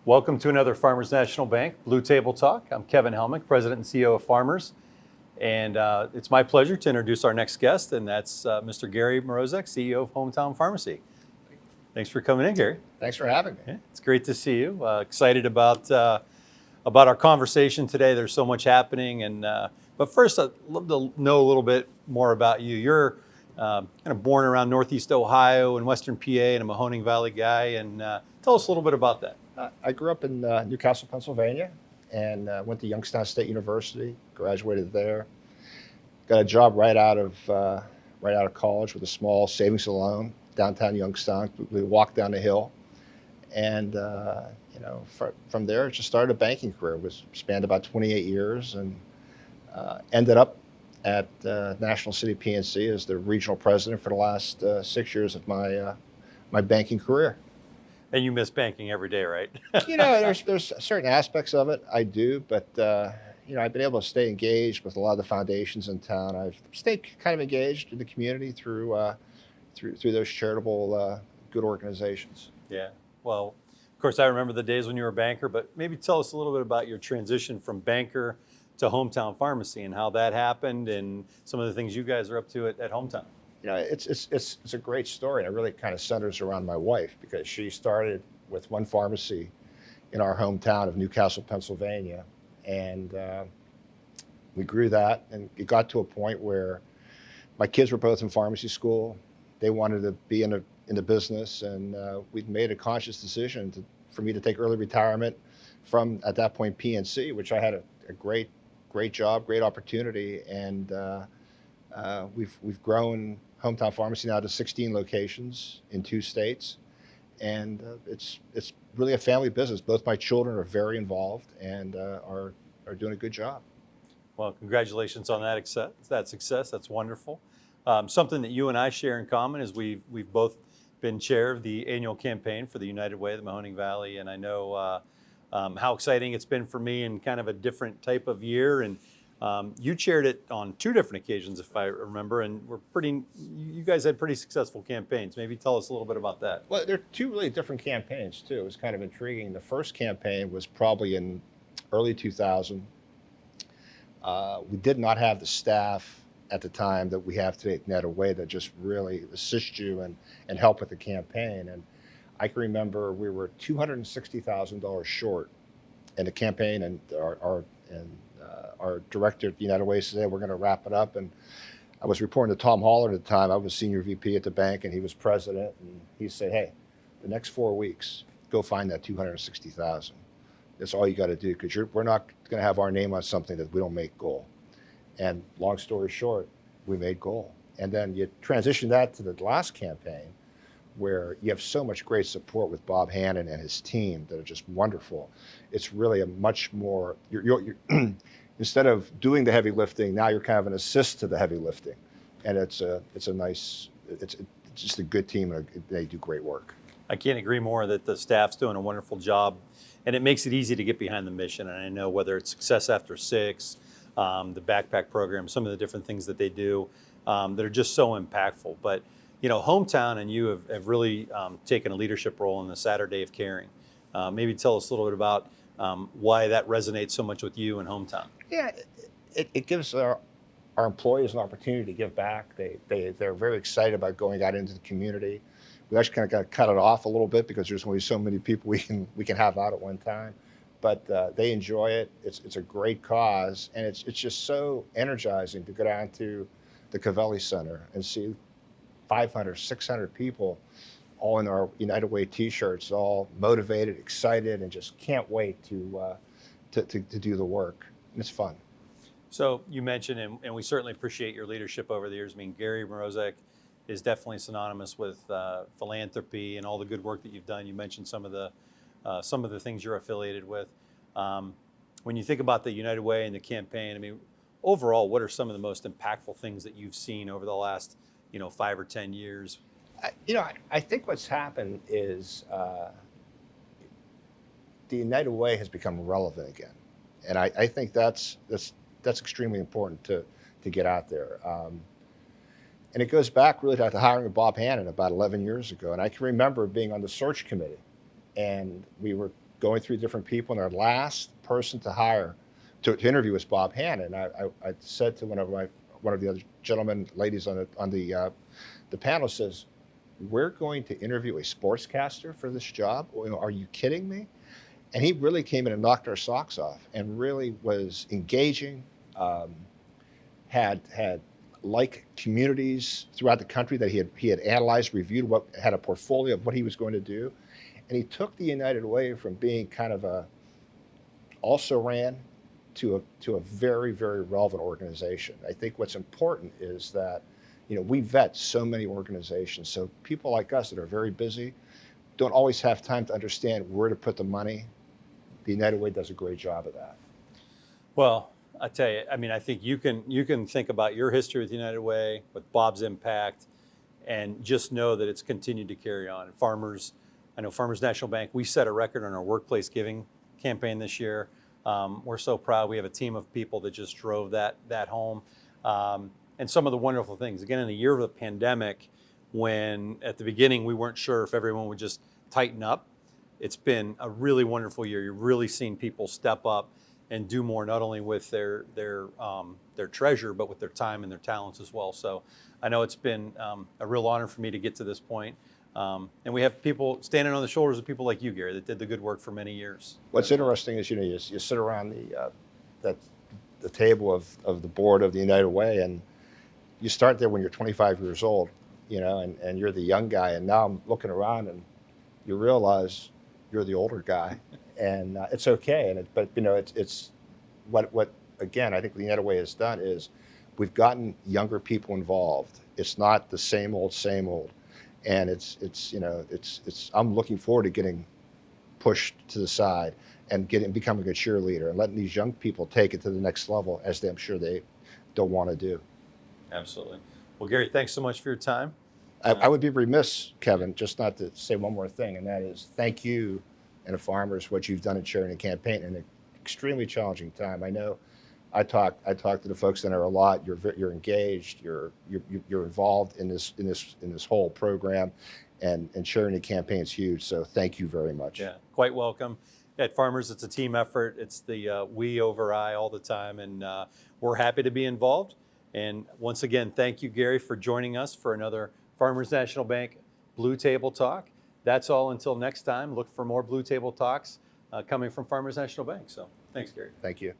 Welcome to another Farmers National Bank Blue Table Talk. I'm Kevin Helmick, President and CEO of Farmers. And it's my pleasure to introduce our next guest, and that's Mr. Garry Mrozek, CEO of Hometown Pharmacy. Thanks for coming in, Garry. Thanks for having me. Yeah, it's great to see you. Excited about our conversation today. There's so much happening, but first, I'd love to know a little bit more about you. You're kind of born around Northeast Ohio and Western PA, and a Mahoning Valley guy. And tell us a little bit about that. I grew up in Newcastle, Pennsylvania, and went to Youngstown State University. Graduated there. Got a job right out of college with a small savings and loan downtown Youngstown. We walked down the hill, and from there, just started a banking career. Was spanned about 28 years, and ended up at National City PNC as the regional president for the last 6 years of my banking career. And you miss banking every day, right? There's certain aspects of it I do, but I've been able to stay engaged with a lot of the foundations in town. I've stayed kind of engaged in the community through those charitable good organizations. Yeah. Well, of course, I remember the days when you were a banker, but maybe tell us a little bit about your transition from banker to Hometown Pharmacy and how that happened, and some of the things you guys are up to at Hometown. It's a great story, and it really kind of centers around my wife, because she started with one pharmacy in our hometown of Newcastle, Pennsylvania, and we grew that, and it got to a point where my kids were both in pharmacy school. They wanted to be in the business, and we'd made a conscious decision for me to take early retirement from, at that point, PNC, which I had a great job, great opportunity, and we've grown Hometown Pharmacy now to 16 locations in 2 states, and it's really a family business. Both my children are very involved and are doing a good job. Well, congratulations on that success. That's wonderful. Something that you and I share in common is we've both been chair of the annual campaign for the United Way of the Mahoning Valley, and I know how exciting it's been for me in kind of a different type of year. And you chaired it on 2 different occasions, if I remember, and you guys had pretty successful campaigns. Maybe tell us a little bit about that. Well, they're 2 really different campaigns, too. It was kind of intriguing. The first campaign was probably in early 2000. We did not have the staff at the time that we have today at United Way to just really assist you and help with the campaign. And I can remember we were $260,000 short in the campaign, and our director at United Way said, "Hey, we're going to wrap it up." And I was reporting to Tom Holler at the time. I was senior VP at the bank, and he was president. And he said, "Hey, the next 4 weeks, go find that $260,000. That's all you got to do, because we're not going to have our name on something that we don't make goal." And long story short, we made goal. And then you transition that to the last campaign, where you have so much great support with Bob Hannon and his team that are just wonderful. It's really a much more, you're instead of doing the heavy lifting, now you're kind of an assist to the heavy lifting. And it's just a good team, and they do great work. I can't agree more that the staff's doing a wonderful job, and it makes it easy to get behind the mission. And I know whether it's Success After 6, the backpack program, some of the different things that they do that are just so impactful. But Hometown and you have really taken a leadership role in the Saturday of Caring. Maybe tell us a little bit about why that resonates so much with you and Hometown. Yeah, it gives our employees an opportunity to give back. They're very excited about going out into the community. We actually kind of got to cut it off a little bit, because there's only so many people we can have out at one time. But they enjoy it. It's a great cause, and it's just so energizing to go down to the Covelli Center and see 500, 600 people all in our United Way T-shirts, all motivated, excited, and just can't wait to do the work. And it's fun. So you mentioned, and we certainly appreciate your leadership over the years. I mean, Garry Mrozek is definitely synonymous with philanthropy and all the good work that you've done. You mentioned some of the things you're affiliated with. When you think about the United Way and the campaign, I mean, overall, what are some of the most impactful things that you've seen over the last 5 or 10 years? I think what's happened is the United Way has become relevant again, and I think that's extremely important to get out there. And it goes back really to the hiring of Bob Hannon about 11 years ago. And I can remember being on the search committee, and we were going through different people, and our last person to hire to interview was Bob Hannon. I said to one of the other gentlemen, ladies on the panel, says, "We're going to interview a sportscaster for this job? Are you kidding me?" And he really came in and knocked our socks off, and really was engaging. Had like communities throughout the country that he had analyzed, reviewed, had a portfolio of what he was going to do, and he took the United Way from being kind of a also ran to a very, very relevant organization. I think what's important is that, we vet so many organizations, so people like us that are very busy don't always have time to understand where to put the money. The United Way does a great job of that. Well, I tell you, I mean, I think you can think about your history with United Way, with Bob's impact, and just know that it's continued to carry on. I know Farmers National Bank, we set a record on our workplace giving campaign this year. We're so proud. We have a team of people that just drove that home. And some of the wonderful things, again, in the year of the pandemic, when at the beginning we weren't sure if everyone would just tighten up, it's been a really wonderful year. You've really seen people step up and do more, not only with their treasure, but with their time and their talents as well. So I know it's been a real honor for me to get to this point. And we have people standing on the shoulders of people like you, Gary, that did the good work for many years. What's interesting is, you sit around the table of the board of the United Way, and you start there when you're 25 years old, and you're the young guy. And now I'm looking around, and you realize you're the older guy, and it's okay. But it's what again I think the United Way has done is we've gotten younger people involved. It's not the same old, and it's I'm looking forward to getting pushed to the side and becoming a cheerleader and letting these young people take it to the next level, as I'm sure they don't want to do. Absolutely. Well, Gary, thanks so much for your time. I would be remiss, Kevin, just not to say one more thing, and that is thank you and the farmers what you've done in chairing the campaign in an extremely challenging time. I know I talk to the folks in there a lot. You're engaged. You're involved in this whole program, and chairing the campaign is huge. So thank you very much. Yeah, quite welcome. At Farmers, it's a team effort. It's the we over I all the time, and we're happy to be involved. And once again, thank you, Gary, for joining us for another Farmers National Bank Blue Table Talk. That's all until next time. Look for more Blue Table Talks coming from Farmers National Bank. So thanks, Gary. Thank you.